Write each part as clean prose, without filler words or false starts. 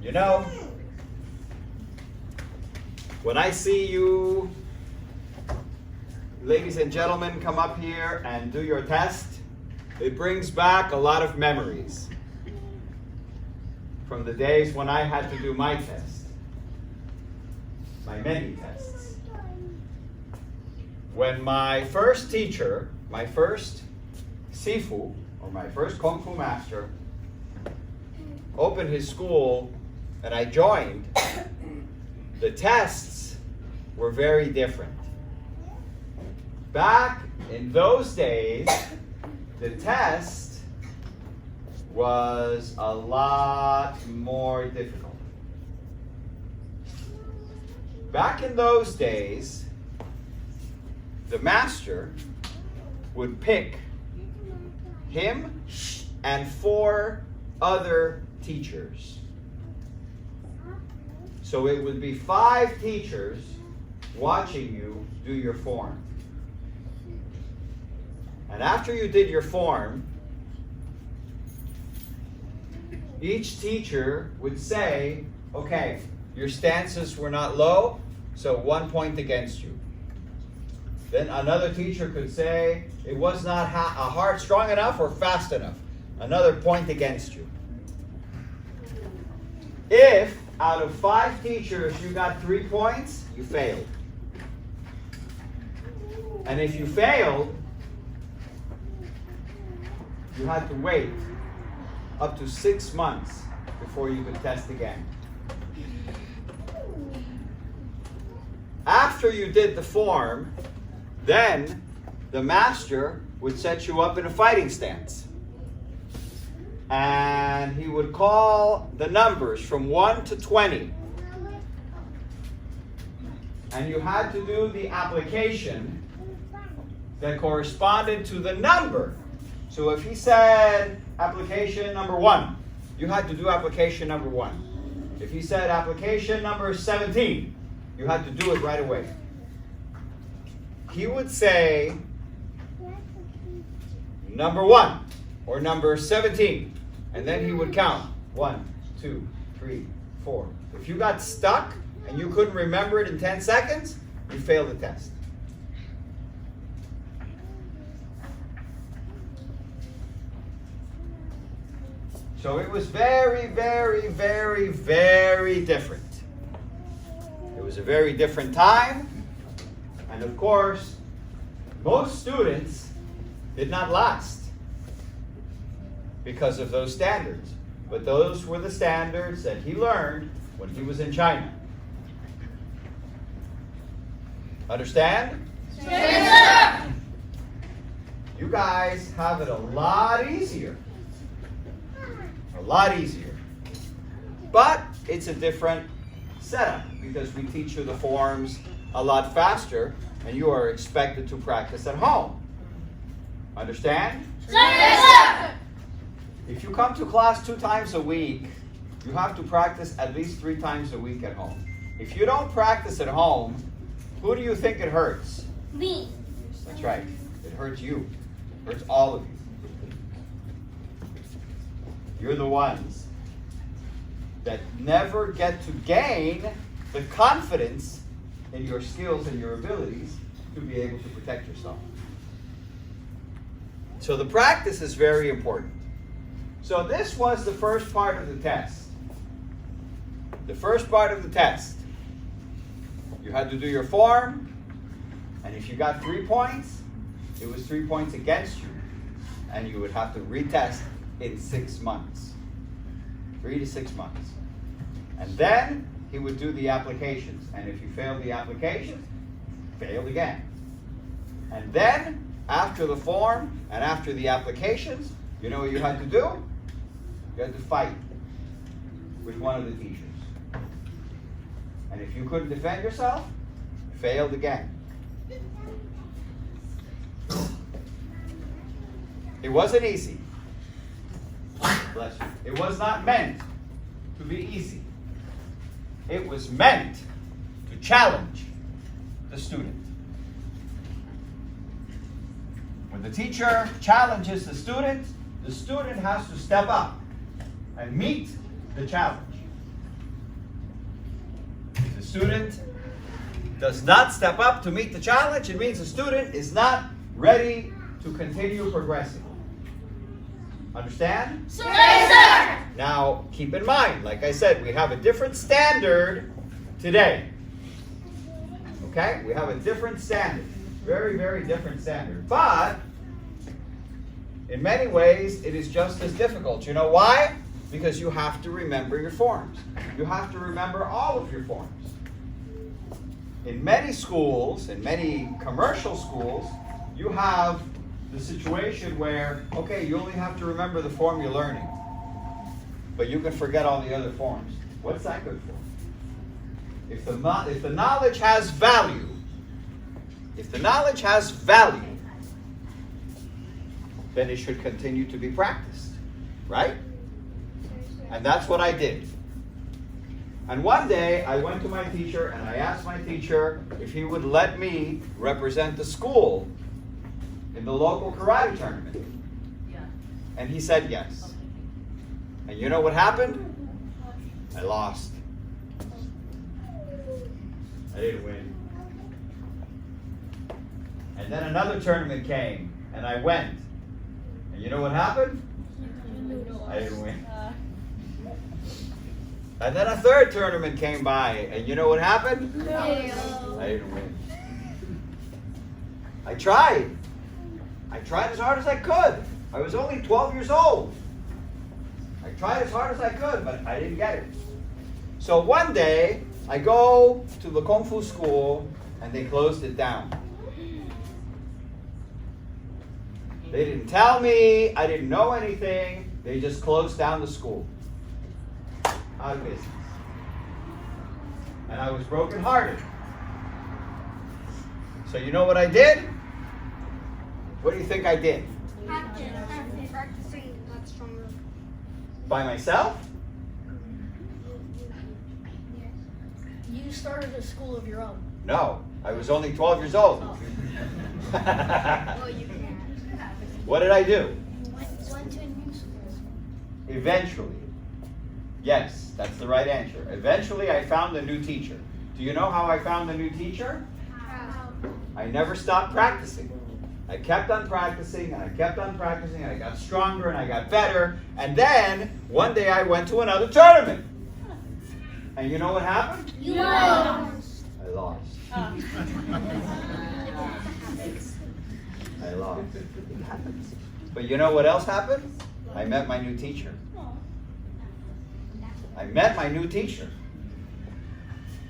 You know, when I see you, ladies and gentlemen, come up here and do your test, it brings back a lot of memories from the days when I had to do my test, my many tests. When my first teacher, my first Sifu, or my first Kung Fu master, opened his school and I joined, the tests were very different. Back in those days, the test was a lot more difficult. Back in those days, the master would pick him and 4 other teachers. So it would be 5 teachers watching you do your form. And after you did your form, each teacher would say, okay, your stances were not low, so 1 point against you. Then another teacher could say, it was not hard, strong enough or fast enough. Another point against you. If out of 5 teachers you got 3 points, you failed. And if you failed, you had to wait up to 6 months before you could test again. After you did the form, then the master would set you up in a fighting stance. And he would call the numbers from 1 to 20. And you had to do the application that corresponded to the number. So if he said application number 1, you had to do application number 1. If he said application number 17, you had to do it right away. He would say number 1 or number 17, and then he would count 1, 2, 3, 4. If you got stuck and you couldn't remember it in 10 seconds, you failed the test. So it was very, very, very, very different. It was a very different time. And of course, most students did not last because of those standards. But those were the standards that he learned when he was in China. Understand? Yes, sir. You guys have it a lot easier. A lot easier. But it's a different setup because we teach you the forms a lot faster and you are expected to practice at home. Understand? Yes, sir. If you come to class 2 times a week, you have to practice at least 3 times a week at home. If you don't practice at home, who do you think it hurts? Me. That's right. It hurts you. It hurts all of you. You're the ones that never get to gain the confidence in your skills and your abilities to be able to protect yourself. So the practice is very important. So this was the first part of the test. The first part of the test. You had to do your form, and if you got 3 points, it was 3 points against you, and you would have to retest in 6 months. 3 to 6 months. And then he would do the applications. And if you failed the applications, failed again. And then, after the form and after the applications, you know what you had to do? You had to fight with one of the teachers. And if you couldn't defend yourself, you failed again. It wasn't easy. Bless you. It was not meant to be easy. It was meant to challenge the student. When the teacher challenges the student has to step up and meet the challenge. the student does not step up to meet the challenge, it means the student is not ready to continue progressing. Understand? Sir. Yes, sir. Now, keep in mind, like I said, we have a different standard today. Okay? We have a different standard. Very, very different standard. But, in many ways, it is just as difficult. You know why? Because you have to remember your forms. You have to remember all of your forms. In many schools, in many commercial schools, you have the situation where, okay, you only have to remember the form you're learning, but you can forget all the other forms. What's that good for? If the knowledge has value, then it should continue to be practiced, right? And that's what I did. And one day, I went to my teacher and I asked my teacher if he would let me represent the school in the local karate tournament. And he said yes. And you know what happened? I lost. I didn't win. And then another tournament came and I went. And you know what happened? I didn't win. And then a third tournament came by, and you know what happened? I didn't win. I tried. I tried as hard as I could. I was only 12 years old. I tried as hard as I could, but I didn't get it. So one day, I go to the Kung Fu school, and they closed it down. They didn't tell me. I didn't know anything. They just closed down the school. Out of business. And I was brokenhearted. So you know what I did? What do you think I did? Practicing, got stronger. By myself? You started a school of your own. No, I was only 12 years old. Well, you can't. What did I do? Went to a new school. Eventually. Yes, that's the right answer. Eventually, I found a new teacher. Do you know how I found a new teacher? How? I never stopped practicing. I kept on practicing, and I kept on practicing, and I got stronger, and I got better. And then, one day I went to another tournament. And you know what happened? You lost. I lost. I lost. It happens. But you know what else happened? I met my new teacher. I met my new teacher.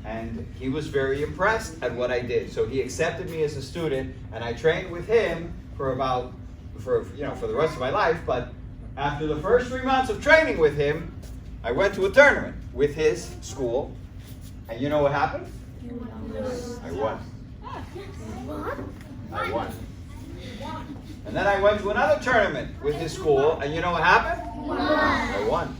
And he was very impressed at what I did. So he accepted me as a student, and I trained with him for the rest of my life. But after the first 3 months of training with him, I went to a tournament with his school. And you know what happened? I won. I won. And then I went to another tournament with his school, and you know what happened? I won.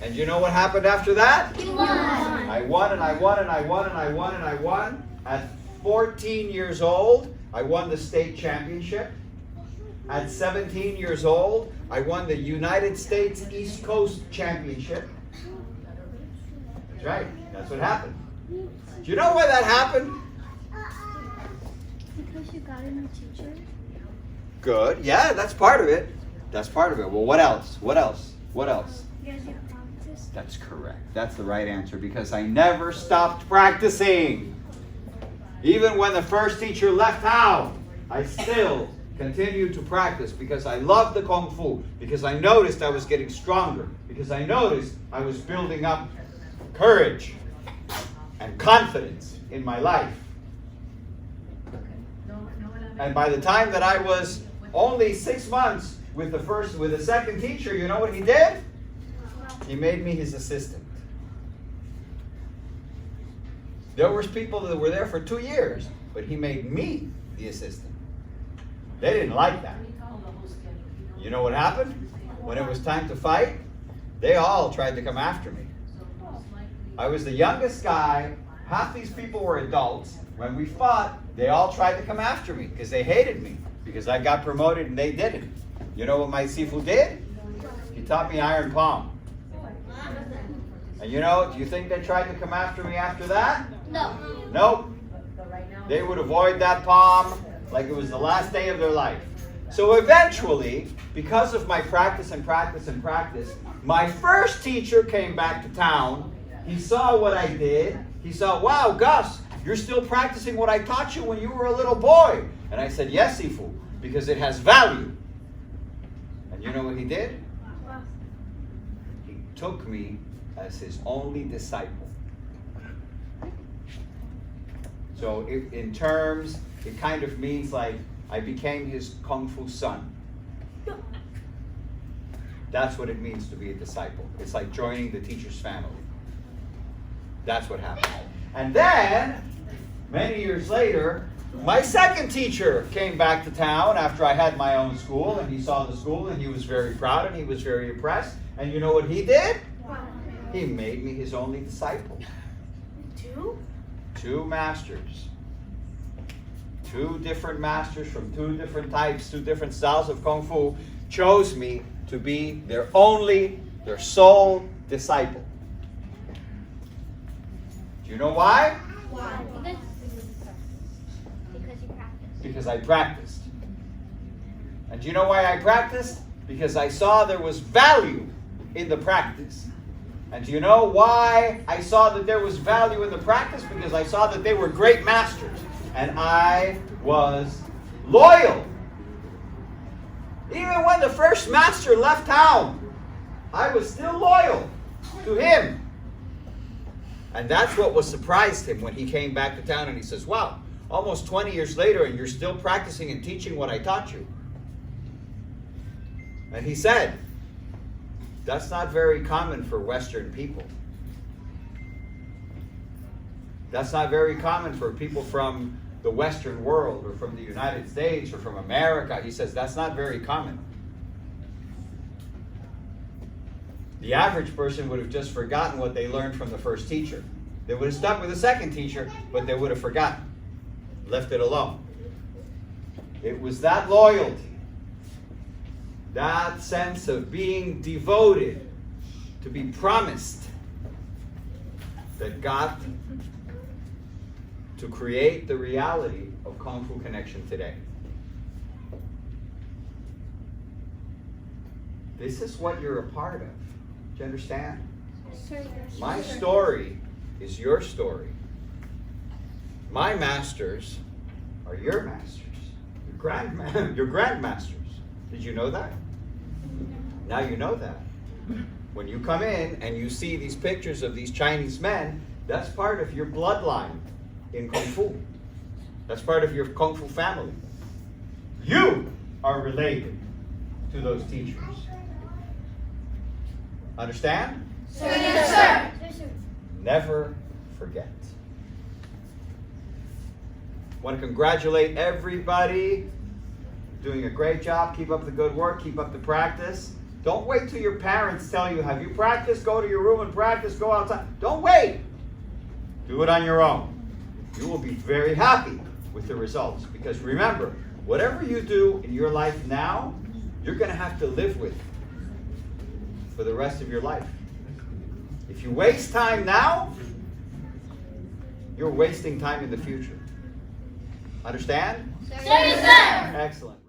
And you know what happened after that? You won. I won and I won and I won and I won and I won. At 14 years old, I won the state championship. At 17 years old, I won the United States East Coast Championship. That's right. That's what happened. Do you know why that happened? Because you got a new teacher. Good. Yeah, that's part of it. That's part of it. Well, what else? What else? What else? Because you practiced. That's correct. That's the right answer because I never stopped practicing. Even when the first teacher left town, I still continued to practice because I loved the Kung Fu, because I noticed I was getting stronger, because I noticed I was building up courage and confidence in my life. And by the time that I was only 6 months with the second teacher, you know what he did? He made me his assistant. There was people that were there for 2 years, but he made me the assistant. They didn't like that. You know what happened? When it was time to fight, they all tried to come after me. I was the youngest guy. Half these people were adults. When we fought, they all tried to come after me because they hated me because I got promoted and they didn't. You know what my Sifu did? He taught me iron palm. And you know, do you think they tried to come after me after that? No. Nope. They would avoid that palm like it was the last day of their life. So eventually, because of my practice and practice and practice, my first teacher came back to town. He saw what I did. He saw, wow, Gus, you're still practicing what I taught you when you were a little boy. And I said, yes, Sifu, because it has value. And you know what he did? He took me as his only disciple. So in terms, it kind of means like I became his Kung Fu son. That's what it means to be a disciple. It's like joining the teacher's family. That's what happened. And then, many years later, my second teacher came back to town after I had my own school, and he saw the school, and he was very proud, and he was very impressed. And you know what he did? He made me his only disciple. Two masters. Two different masters from two different types, two different styles of Kung Fu chose me to be their sole disciple. Do you know why? Why? Because you practiced. Because I practiced. And do you know why I practiced? Because I saw there was value in the practice. And do you know why I saw that there was value in the practice? Because I saw that they were great masters. And I was loyal. Even when the first master left town, I was still loyal to him. And that's what surprised him when he came back to town and he says, wow, almost 20 years later and you're still practicing and teaching what I taught you. And he said, that's not very common for Western people. That's not very common for people from the Western world or from the United States or from America. He says that's not very common. The average person would have just forgotten what they learned from the first teacher. They would have stuck with the second teacher, but they would have forgotten, left it alone. It was that loyalty, that sense of being devoted, to be promised, that got to create the reality of Kung Fu Connection today. This is what you're a part of. Do you understand? My story is your story. My masters are your masters, your grandmasters. Did you know that? Now you know that. When you come in and you see these pictures of these Chinese men, that's part of your bloodline in Kung Fu. That's part of your Kung Fu family. You are related to those teachers. Understand? Yes, sir. Never forget. Want to congratulate everybody. Doing a great job. Keep up the good work. Keep up the practice. Don't wait till your parents tell you, have you practiced? Go to your room and practice. Go outside. Don't wait. Do it on your own. You will be very happy with the results. Because remember, whatever you do in your life now, you're going to have to live with for the rest of your life. If you waste time now, you're wasting time in the future. Understand? Yes, sir. Excellent.